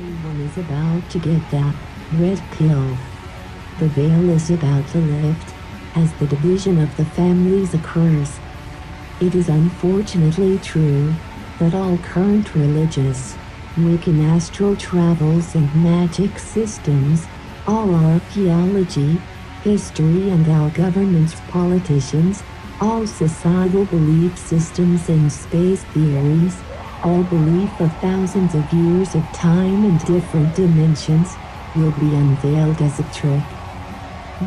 Everyone is about to get that red pill. The veil is about to lift as the division of the families occurs. It is unfortunately true that all current religious, Wiccan astral travels and magic systems, all archaeology, history and our government's politicians, all societal belief systems and space theories, all belief of thousands of years of time and different dimensions, will be unveiled as a trick.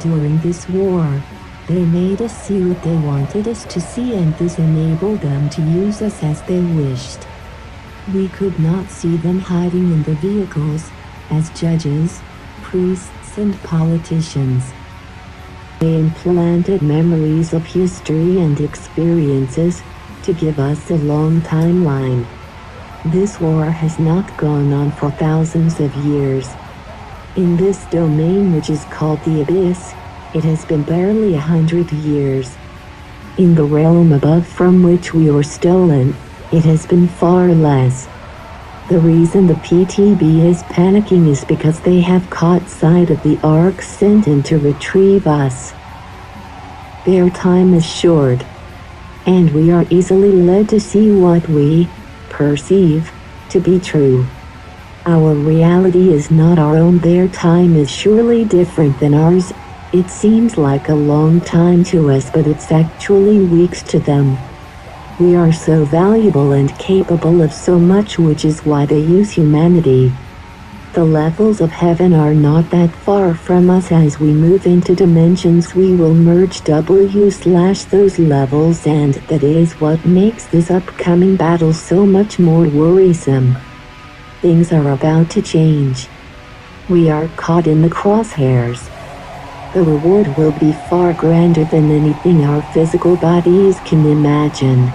During this war, they made us see what they wanted us to see, and this enabled them to use us as they wished. We could not see them hiding in the vehicles as judges, priests and politicians. They implanted memories of history and experiences to give us a long timeline. This war has not gone on for thousands of years. In this domain, which is called the Abyss, it has been barely 100 years. In the realm above from which we were stolen, it has been far less. The reason the PTB is panicking is because they have caught sight of the ark sent in to retrieve us. Their time is short, and we are easily led to see what we perceive to be true. Our reality is not our own. Their time is surely different than ours. It seems like a long time to us, but it's actually weeks to them. We are so valuable and capable of so much, which is why they use humanity. The levels of heaven are not that far from us. As we move into dimensions, we will merge those levels, and that is what makes this upcoming battle so much more worrisome. Things are about to change. We are caught in the crosshairs. The reward will be far grander than anything our physical bodies can imagine.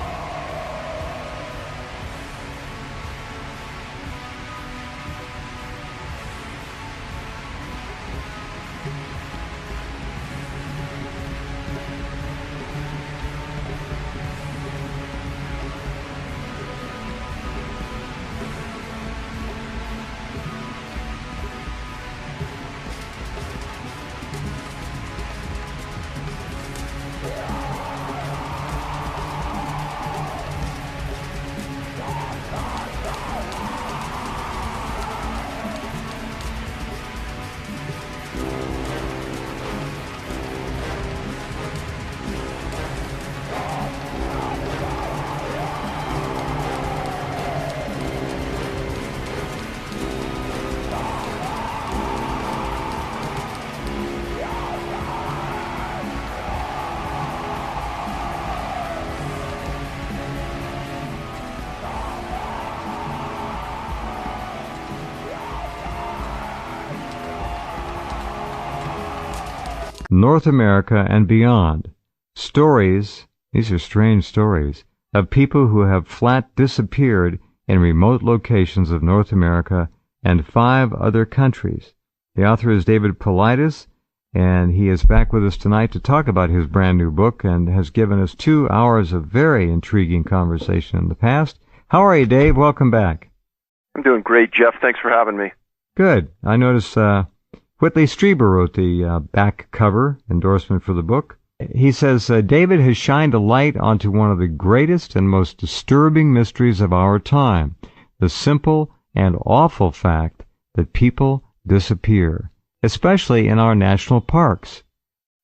North America and beyond. Stories, these are strange stories, of people who have flat disappeared in remote locations of North America and 5 other countries. The author is David Paulides, and he is back with us tonight to talk about his brand new book and has given us 2 hours of very intriguing conversation in the past. How are you, Dave? Welcome back. I'm doing great, Jeff. Thanks for having me. Good. I noticed Whitley Strieber wrote the back cover endorsement for the book. He says, David has shined a light onto one of the greatest and most disturbing mysteries of our time, the simple and awful fact that people disappear, especially in our national parks,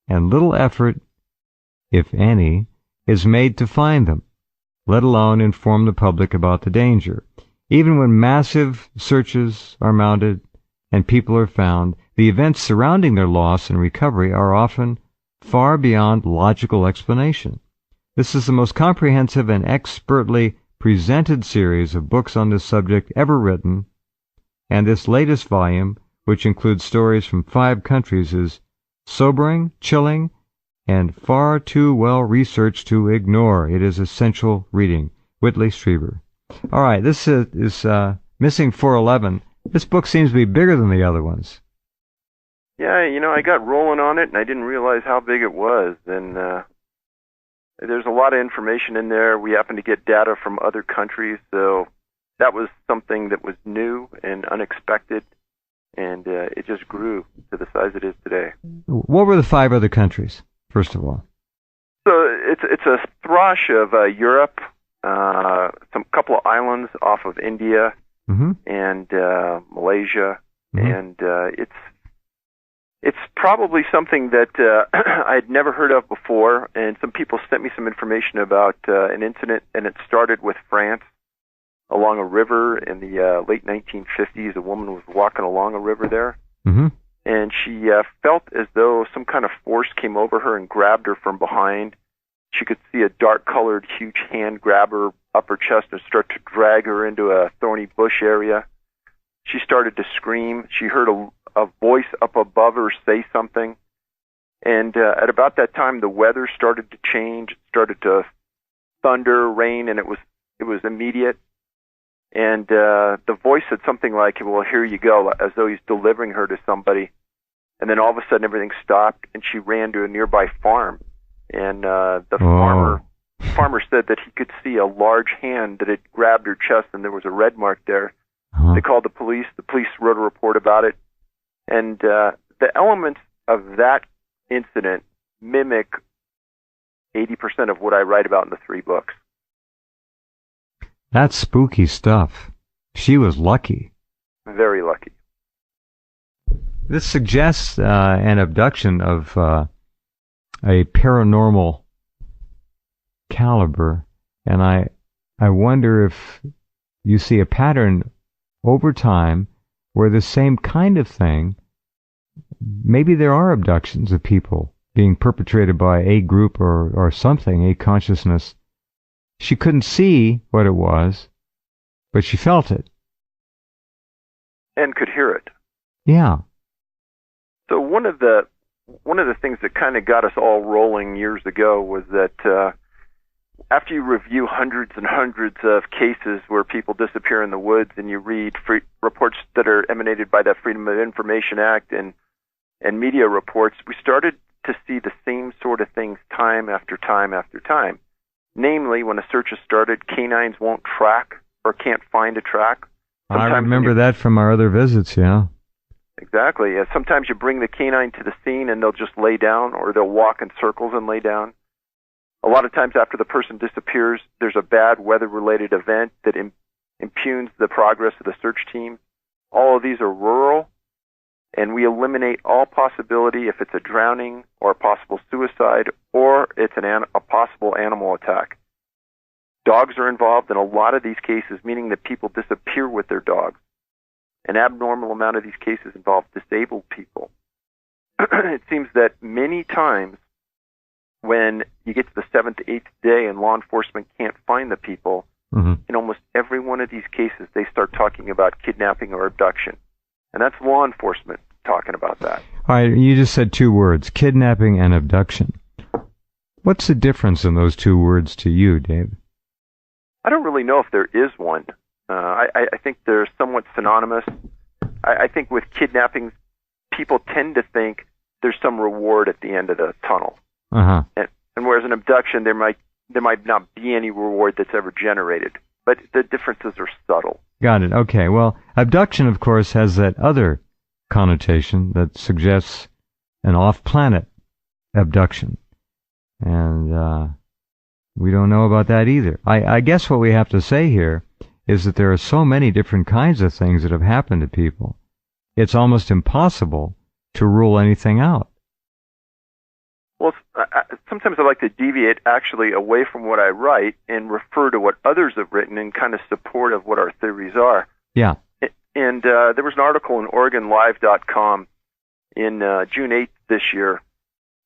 and little effort, if any, is made to find them, let alone inform the public about the danger. Even when massive searches are mounted and people are found, the events surrounding their loss and recovery are often far beyond logical explanation. This is the most comprehensive and expertly presented series of books on this subject ever written, and this latest volume, which includes stories from 5 countries, is sobering, chilling, and far too well researched to ignore. It is essential reading. Whitley Strieber. All right, this is Missing 411. This book seems to be bigger than the other ones. Yeah, I got rolling on it, and I didn't realize how big it was. And there's a lot of information in there. We happen to get data from other countries, so that was something that was new and unexpected, and it just grew to the size it is today. What were the 5 other countries, first of all? So it's a thrush of Europe, some couple of islands off of India, and Malaysia, and it's probably something that I had never heard of before, and some people sent me some information about an incident, and it started with France along a river in the late 1950s. A woman was walking along a river there, and she felt as though some kind of force came over her and grabbed her from behind. She could see a dark-colored, huge hand grab her up her chest and start to drag her into a thorny bush area. She started to scream. She heard a voice up above her say something. And at about that time, the weather started to change. It started to thunder, rain, and it was immediate. And the voice said something like, "Well, here you go," as though he's delivering her to somebody. And then all of a sudden, everything stopped, and she ran to a nearby farm. And the farmer said that he could see a large hand that had grabbed her chest, and there was a red mark there. They called the police. The police wrote a report about it. And the elements of that incident mimic 80% of what I write about in the 3 books. That's spooky stuff. She was lucky. Very lucky. This suggests an abduction of a paranormal caliber, and I wonder if you see a pattern over time where the same kind of thing, maybe there are abductions of people being perpetrated by a group or something, a consciousness. She couldn't see what it was, but she felt it. And could hear it. Yeah. So one of the things that kind of got us all rolling years ago was that after you review hundreds and hundreds of cases where people disappear in the woods, and you read reports that are emanated by the Freedom of Information Act and media reports, we started to see the same sort of things time after time after time. Namely, when a search is started, canines won't track or can't find a track. Sometimes I remember that from our other visits, yeah. Exactly. Sometimes you bring the canine to the scene and they'll just lay down, or they'll walk in circles and lay down. A lot of times after the person disappears, there's a bad weather-related event that impugns the progress of the search team. All of these are rural, and we eliminate all possibility if it's a drowning or a possible suicide or it's a possible animal attack. Dogs are involved in a lot of these cases, meaning that people disappear with their dogs. An abnormal amount of these cases involve disabled people. It seems that many times when you get to the 7th to 8th day and law enforcement can't find the people, in almost every one of these cases they start talking about kidnapping or abduction. And that's law enforcement talking about that. All right, you just said 2 words, kidnapping and abduction. What's the difference in those 2 words to you, Dave? I don't really know if there is one. I think they're somewhat synonymous. I think with kidnapping, people tend to think there's some reward at the end of the tunnel. And whereas an abduction, there might not be any reward that's ever generated. But the differences are subtle. Got it. Okay. Well, abduction, of course, has that other connotation that suggests an off-planet abduction. And we don't know about that either. I guess what we have to say here is that there are so many different kinds of things that have happened to people. It's almost impossible to rule anything out. Well, sometimes I like to deviate actually away from what I write and refer to what others have written in kind of support of what our theories are. Yeah. And there was an article in OregonLive.com in June 8th this year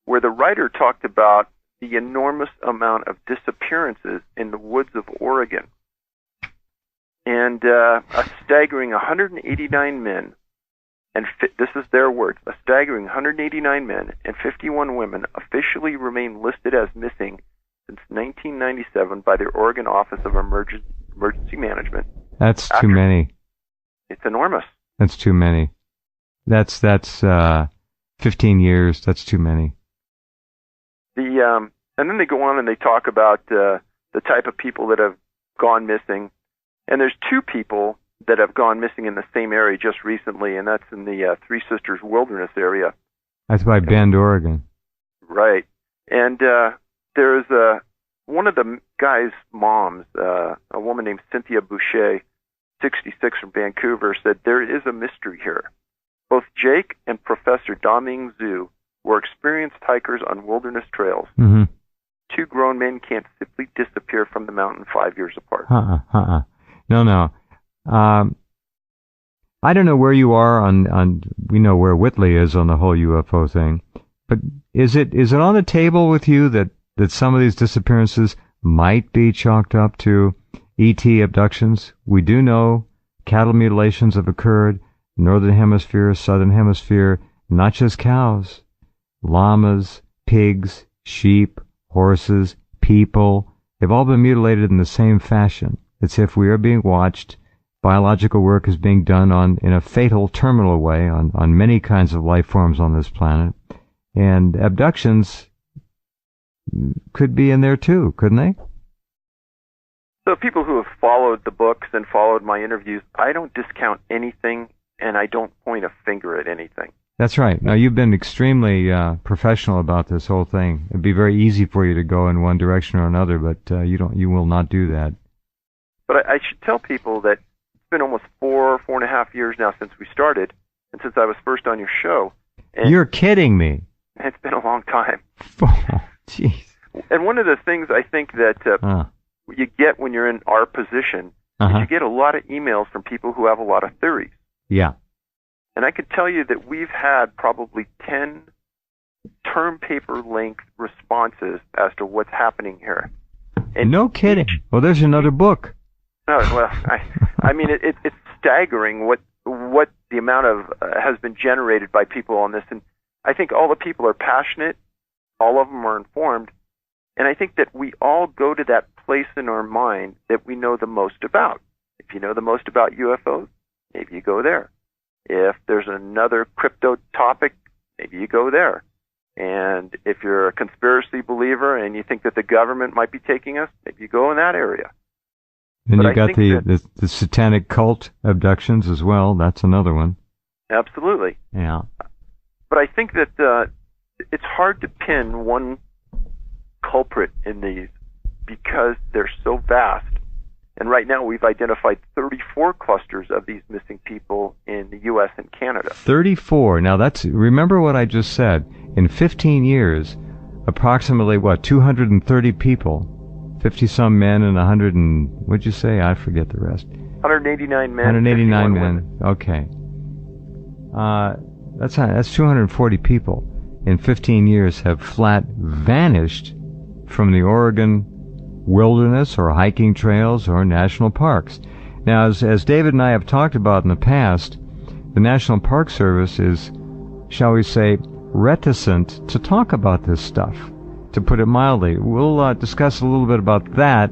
where the writer talked about the enormous amount of disappearances in the woods of Oregon. And a staggering 189 men, and this is their words, a staggering 189 men and 51 women officially remain listed as missing since 1997 by the Oregon Office of Emergency Management. That's too many. It's enormous. That's too many. That's 15 years. That's too many. And then they go on and they talk about the type of people that have gone missing. And there's two people that have gone missing in the same area just recently, and that's in the Three Sisters Wilderness area. That's by Bend, Oregon. Right. And there's one of the guy's moms, a woman named Cynthia Boucher, 66 from Vancouver, said there is a mystery here. Both Jake and Professor Daming Zhu were experienced hikers on wilderness trails. Mm-hmm. Two grown men can't simply disappear from the mountain 5 years apart. No. I don't know where you are on we know where Whitley is on the whole UFO thing, but is it on the table with you that some of these disappearances might be chalked up to ET abductions? We do know cattle mutilations have occurred, northern hemisphere, southern hemisphere, not just cows, llamas, pigs, sheep, horses, people. They've all been mutilated in the same fashion. It's if we are being watched. Biological work is being done in a fatal, terminal way on many kinds of life forms on this planet. And abductions could be in there too, couldn't they? So people who have followed the books and followed my interviews, I don't discount anything, and I don't point a finger at anything. That's right. Now, you've been extremely professional about this whole thing. It'd be very easy for you to go in one direction or another, but you will not do that. But I should tell people that it's been almost 4.5 years now since we started, and since I was first on your show. And you're kidding me. It's been a long time. Oh, jeez. And one of the things I think that you get when you're in our position is you get a lot of emails from people who have a lot of theories. Yeah. And I could tell you that we've had probably 10 term paper length responses as to what's happening here. And no kidding. Well, there's another book. No, well, I mean, it's staggering what the amount of has been generated by people on this. And I think all the people are passionate. All of them are informed. And I think that we all go to that place in our mind that we know the most about. If you know the most about UFOs, maybe you go there. If there's another crypto topic, maybe you go there. And if you're a conspiracy believer and you think that the government might be taking us, maybe you go in that area. Then you got the satanic cult abductions as well. That's another one. Absolutely. Yeah. But I think that it's hard to pin one culprit in these because they're so vast. And right now we've identified 34 clusters of these missing people in the U.S. and Canada. 34. Now remember what I just said. In 15 years, approximately, 230 people, 50-some men and 100 and, what'd you say? I forget the rest. 189 men. 189 men. Women. Okay. That's 240 people in 15 years have flat vanished from the Oregon wilderness or hiking trails or national parks. Now, as David and I have talked about in the past, the National Park Service is, shall we say, reticent to talk about this stuff, to put it mildly. We'll discuss a little bit about that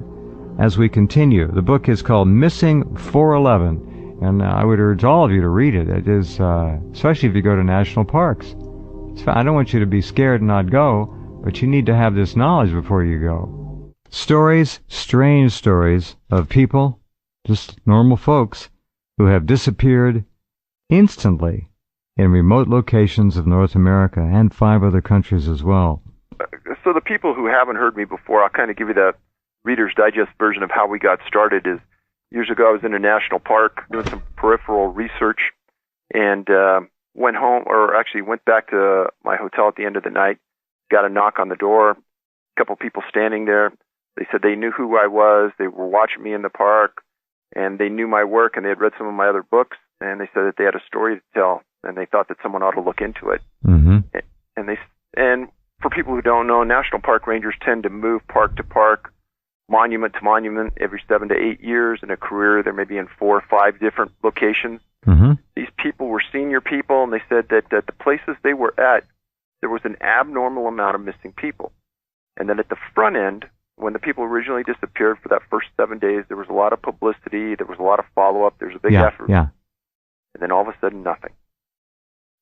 as we continue. The book is called Missing 411, and I would urge all of you to read it. It is, especially if you go to national parks. I don't want you to be scared and not go, but you need to have this knowledge before you go. Stories, strange stories, of people, just normal folks, who have disappeared instantly in remote locations of North America and 5 other countries as well. So the people who haven't heard me before, I'll kind of give you the Reader's Digest version of how we got started. Is years ago I was in a national park doing some peripheral research and went home, or actually went back to my hotel at the end of the night, got a knock on the door, a couple people standing there. They said they knew who I was, they were watching me in the park, and they knew my work, and they had read some of my other books, and they said that they had a story to tell, and they thought that someone ought to look into it. Mm-hmm. And for people who don't know, national park rangers tend to move park to park, monument to monument every 7 to 8 years. In a career, they may be in 4 or 5 different locations. Mm-hmm. These people were senior people, and they said that at the places they were at, there was an abnormal amount of missing people. And then at the front end, when the people originally disappeared for that first 7 days, there was a lot of publicity, there was a lot of follow-up, there was a big effort. Yeah. And then all of a sudden, nothing.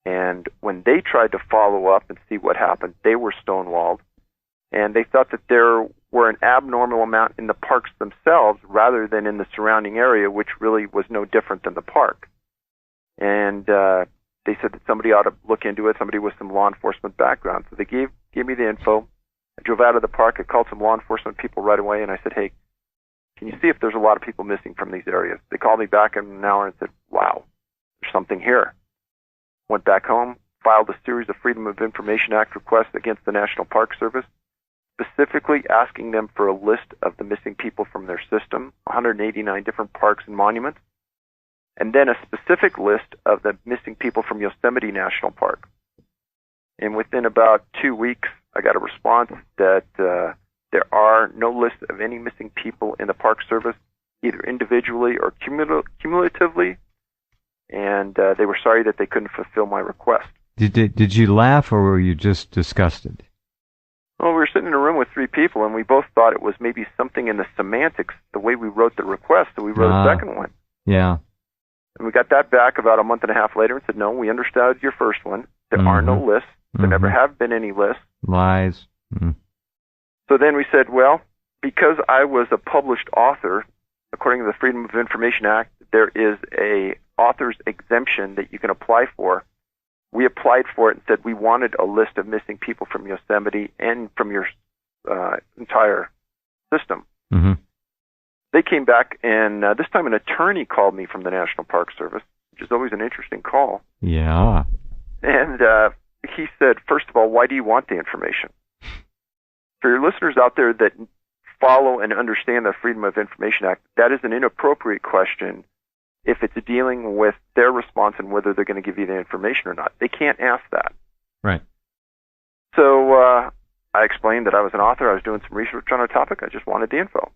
And when they tried to follow up and see what happened, they were stonewalled. And they thought that there were an abnormal amount in the parks themselves rather than in the surrounding area, which really was no different than the park. And they said that somebody ought to look into it, somebody with some law enforcement background. So they gave me the info. I drove out of the park. I called some law enforcement people right away, and I said, hey, can you see if there's a lot of people missing from these areas? They called me back in an hour and said, wow, there's something here. Went back home, filed a series of Freedom of Information Act requests against the National Park Service, specifically asking them for a list of the missing people from their system, 189 different parks and monuments, and then a specific list of the missing people from Yosemite National Park. And within about 2 weeks, I got a response that there are no lists of any missing people in the Park Service, either individually or cumulatively, and they were sorry that they couldn't fulfill my request. Did you laugh, or were you just disgusted? Well, we were sitting in a room with 3 people, and we both thought it was maybe something in the semantics, the way we wrote the request, so we wrote a second one. Yeah. And we got that back about a month and a half later and said, no, we understood your first one. There are no lists. There never have been any lists. Lies. So then we said, well, because I was a published author, according to the Freedom of Information Act, there is a author's exemption that you can apply for. We applied for it and said we wanted a list of missing people from Yosemite and from your entire system. They came back, and this time an attorney called me from the National Park Service, which is always an interesting call. Yeah. And he said, first of all, why do you want the information? For your listeners out there that follow and understand the Freedom of Information Act, that is an inappropriate question if it's dealing with their response and whether they're going to give you the information or not. They can't ask that. Right. So I explained that I was an author. I was doing some research on a topic. I just wanted the info.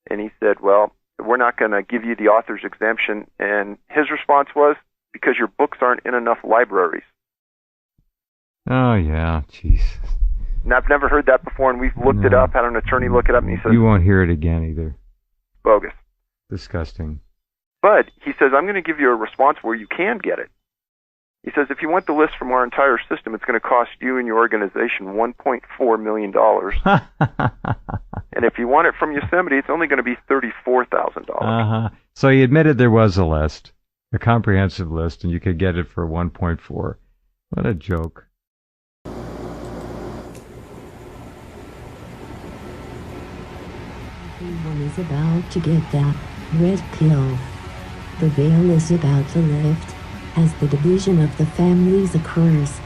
And he said, well, we're not going to give you the author's exemption. And his response was, because your books aren't in enough libraries. Oh, yeah. Jeez. And I've never heard that before, and we've looked it up, had an attorney look it up, and he says... You won't hear it again either. Bogus. Disgusting. But he says, I'm going to give you a response where you can get it. He says, if you want the list from our entire system, it's going to cost you and your organization $1.4 million. And if you want it from Yosemite, it's only going to be $34,000. So he admitted there was a list, a comprehensive list, and you could get it for 1.4. What a joke. Everyone is about to get that red pill. The veil is about to lift as the division of the families occurs.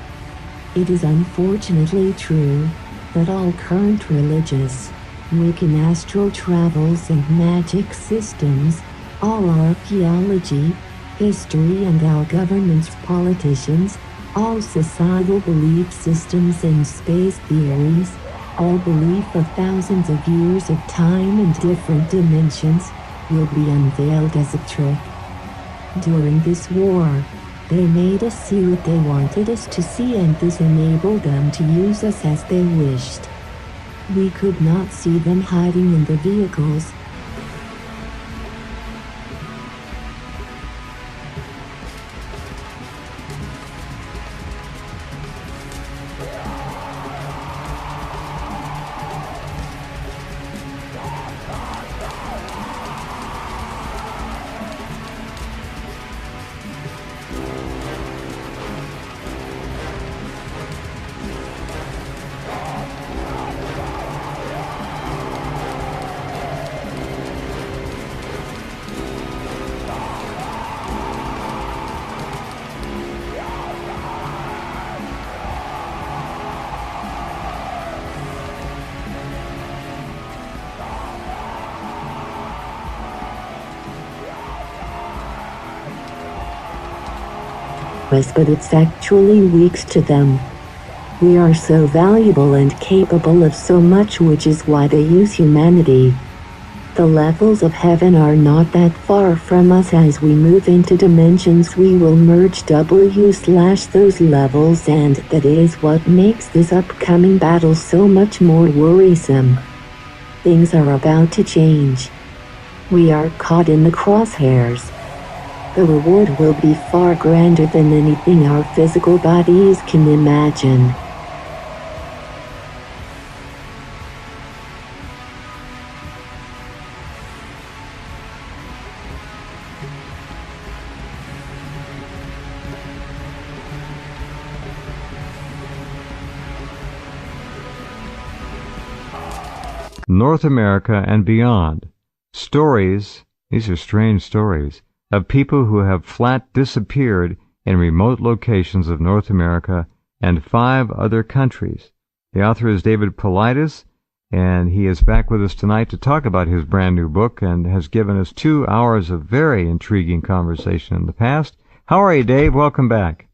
It is unfortunately true that all current religious, Wiccan astral travels and magic systems, all archaeology, history and our government's politicians, all societal belief systems and space theories, all belief of thousands of years of time and different dimensions, will be unveiled as a trick. During this war, they made us see what they wanted us to see, and this enabled them to use us as they wished. We could not see them hiding in the vehicles. But it's actually weeks to them. We are so valuable and capable of so much, which is why they use humanity. The levels of heaven are not that far from us. As we move into dimensions, we will merge those levels, and that is what makes this upcoming battle so much more worrisome. Things are about to change. We are caught in the crosshairs. The reward will be far grander than anything our physical bodies can imagine. North America and beyond. Stories, these are strange stories, of people who have flat disappeared in remote locations of North America and 5 other countries. The author is David Paulides, and he is back with us tonight to talk about his brand new book and has given us 2 hours of very intriguing conversation in the past. How are you, Dave? Welcome back.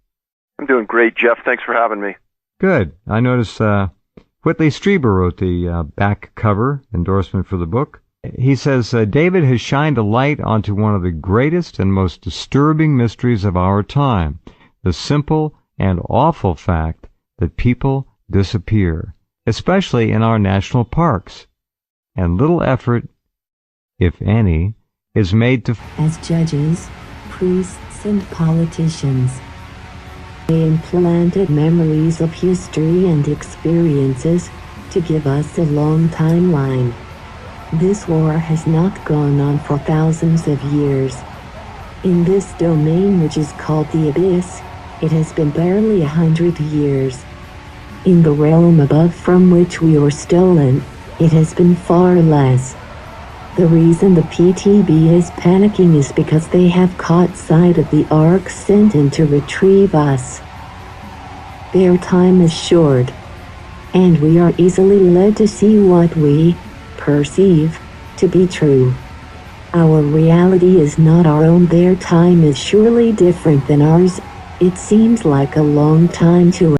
I'm doing great, Jeff. Thanks for having me. Good. I noticed Whitley Strieber wrote the back cover endorsement for the book. He says, David has shined a light onto one of the greatest and most disturbing mysteries of our time, the simple and awful fact that people disappear, especially in our national parks, and little effort, if any, is made to... As judges, priests, and politicians, they implanted memories of history and experiences to give us a long timeline. This war has not gone on for thousands of years. In this domain, which is called the abyss, it has been barely 100 years. In the realm above from which we were stolen, it has been far less. The reason the PTB is panicking is because they have caught sight of the ark sent in to retrieve us. Their time is short, and we are easily led to see what we perceive to be true. Our reality is not our own. Their time is surely different than ours. It seems like a long time to